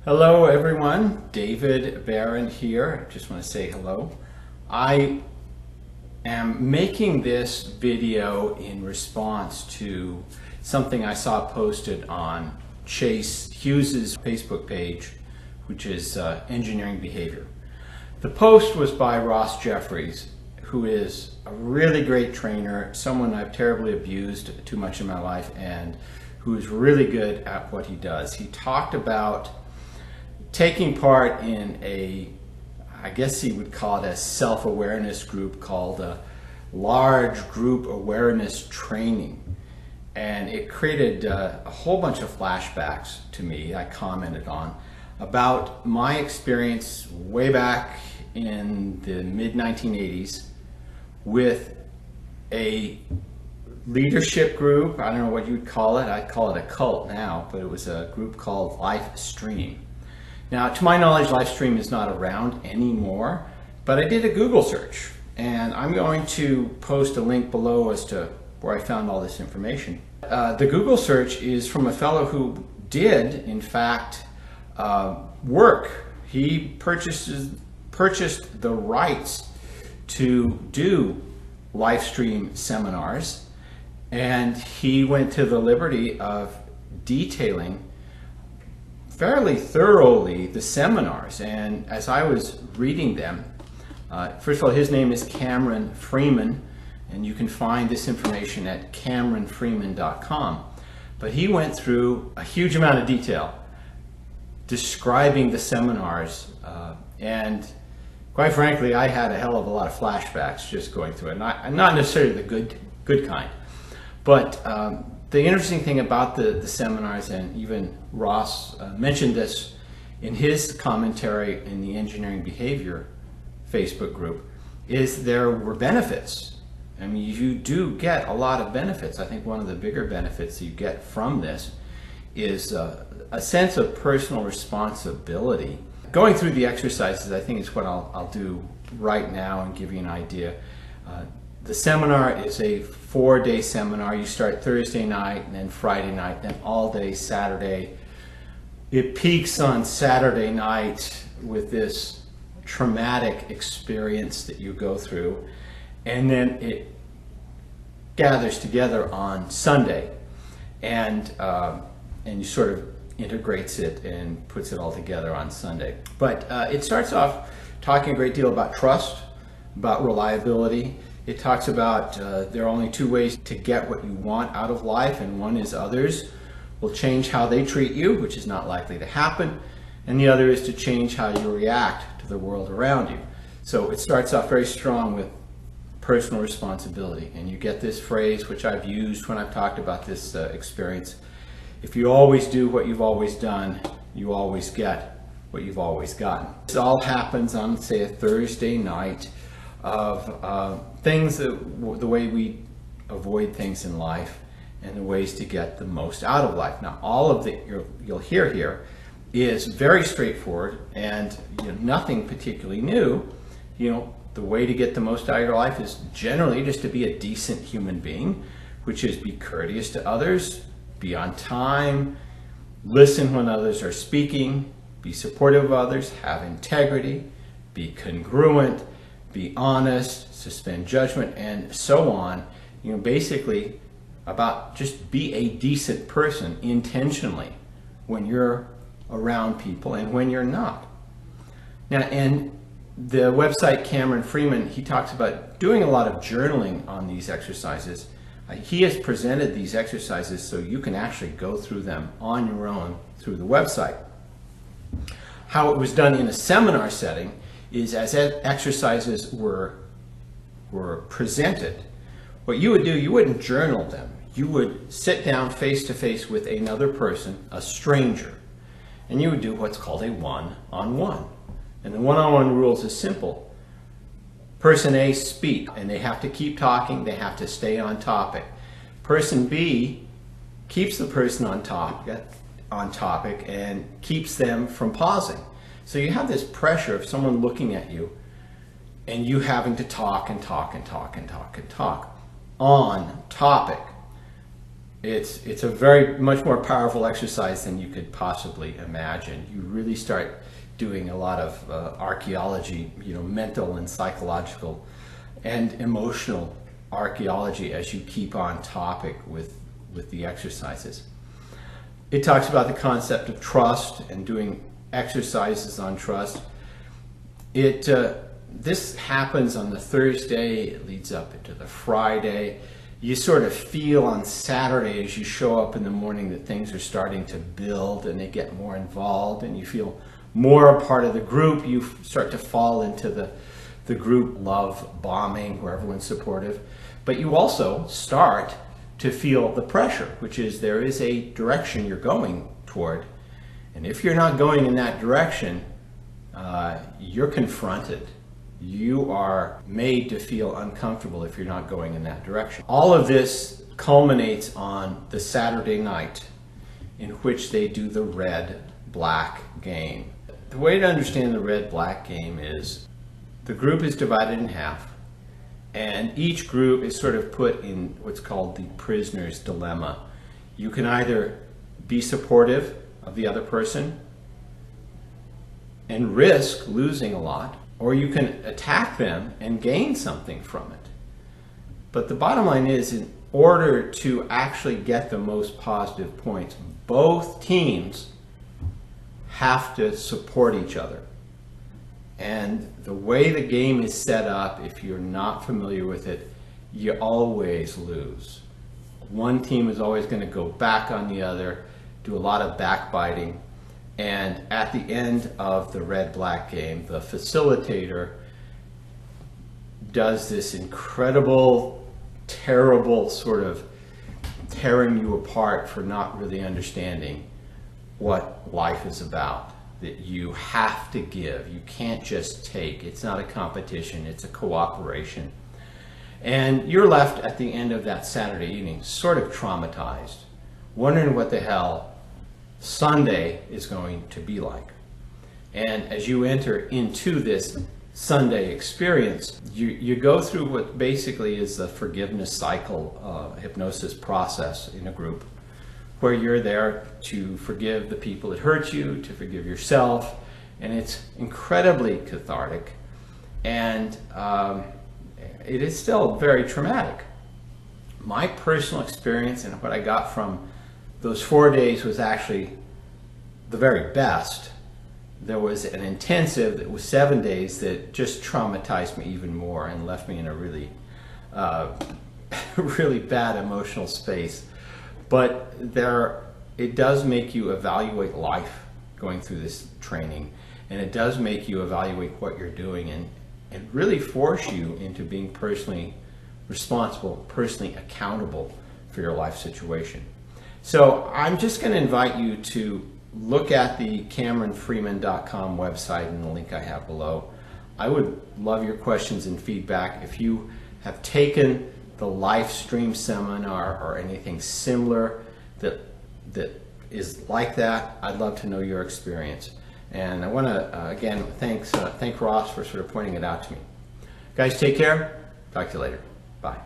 Hello everyone, David Barron here. I just want to say hello. I am making this video in response to something I saw posted on Chase Hughes's Facebook page, which is Engineering Behavior. The post was by Ross Jeffries, who is a really great trainer, someone I've terribly abused too much in my life, and who is really good at what he does. He talked about taking part in I guess he would call it a self-awareness group called a large group awareness training. And it created a whole bunch of flashbacks to me. I commented on about my experience way back in the mid-1980s with a leadership group. I don't know what you'd call it. I'd call it a cult now, but it was a group called LifeStream. Now, to my knowledge, LifeStream is not around anymore, but I did a Google search, and I'm going to post a link below as to where I found all this information. The Google search is from a fellow who did, in fact, work. He purchased the rights to do LifeStream seminars, and he went to the liberty of detailing fairly thoroughly the seminars. And as I was reading them, first of all, his name is Cameron Freeman, and you can find this information at CameronFreeman.com. But he went through a huge amount of detail describing the seminars, and quite frankly, I had a hell of a lot of flashbacks just going through it. Not necessarily the good kind, but the interesting thing about the seminars, and even Ross mentioned this in his commentary in the Engineering Behavior Facebook group, is there were benefits. I mean, you do get a lot of benefits. I think one of the bigger benefits you get from this is a sense of personal responsibility. Going through the exercises, I think, is what I'll do right now and give you an idea. The seminar is a 4-day seminar. You start Thursday night, and then Friday night, then all day Saturday. It peaks on Saturday night with this traumatic experience that you go through, and then it gathers together on Sunday, and you sort of integrates it and puts it all together on Sunday. But it starts off talking a great deal about trust, about reliability. It talks about there are only two ways to get what you want out of life, and one is others will change how they treat you, which is not likely to happen, and the other is to change how you react to the world around you. So it starts off very strong with personal responsibility, and you get this phrase, which I've used when I've talked about this experience: if you always do what you've always done, you always get what you've always gotten. This all happens on, say, a Thursday night of things, the way we avoid things in life and the ways to get the most out of life. Now, all of that you'll hear here is very straightforward and nothing particularly new. The way to get the most out of your life is generally just to be a decent human being, which is be courteous to others, be on time, listen when others are speaking, be supportive of others, have integrity, be congruent, be honest, suspend judgment, and so on. Basically about just be a decent person intentionally when you're around people and when you're not. Now, and the website Cameron Freeman, he talks about doing a lot of journaling on these exercises. He has presented these exercises so you can actually go through them on your own through the website. How it was done in a seminar setting is, as exercises were presented, what you would do, you wouldn't journal them. You would sit down face to face with another person, a stranger, and you would do what's called a one-on-one. And the one-on-one rules is simple. Person A speak, and they have to keep talking, they have to stay on topic. Person B keeps the person on topic and keeps them from pausing. So you have this pressure of someone looking at you and you having to talk and talk and talk and talk and talk on topic. It's a very much more powerful exercise than you could possibly imagine. You really start doing a lot of archaeology, mental and psychological and emotional archaeology as you keep on topic with the exercises. It talks about the concept of trust and doing exercises on trust. This happens on the Thursday, it leads up into the Friday. You sort of feel on Saturday as you show up in the morning that things are starting to build and they get more involved and you feel more a part of the group. You start to fall into the group love bombing where everyone's supportive. But you also start to feel the pressure, which is there is a direction you're going toward. And if you're not going in that direction, you're confronted. You are made to feel uncomfortable if you're not going in that direction. All of this culminates on the Saturday night in which they do the red-black game. The way to understand the red-black game is the group is divided in half, and each group is sort of put in what's called the prisoner's dilemma. You can either be supportive of the other person and risk losing a lot, or you can attack them and gain something from it. But the bottom line is, in order to actually get the most positive points, both teams have to support each other. And the way the game is set up, if you're not familiar with it, you always lose. One team is always going to go back on the other, do a lot of backbiting, and at the end of the red-black game, the facilitator does this incredible, terrible sort of tearing you apart for not really understanding what life is about. That you have to give, you can't just take. It's not a competition, it's a cooperation. And you're left at the end of that Saturday evening sort of traumatized, wondering what the hell Sunday is going to be like. And as you enter into this Sunday experience, you go through what basically is the forgiveness cycle hypnosis process in a group, where you're there to forgive the people that hurt you, to forgive yourself, and it's incredibly cathartic. And it is still very traumatic. My personal experience and what I got from those 4 days was actually the very best. There was an intensive that was 7 days that just traumatized me even more and left me in a really, really bad emotional space. But it does make you evaluate life going through this training, and it does make you evaluate what you're doing and really force you into being personally responsible, personally accountable for your life situation. So I'm just going to invite you to look at the CameronFreeman.com website and the link I have below. I would love your questions and feedback. If you have taken the LifeStream Seminar or anything similar that is like that, I'd love to know your experience. And I want to, again, thank Ross for sort of pointing it out to me. Guys, take care. Talk to you later. Bye.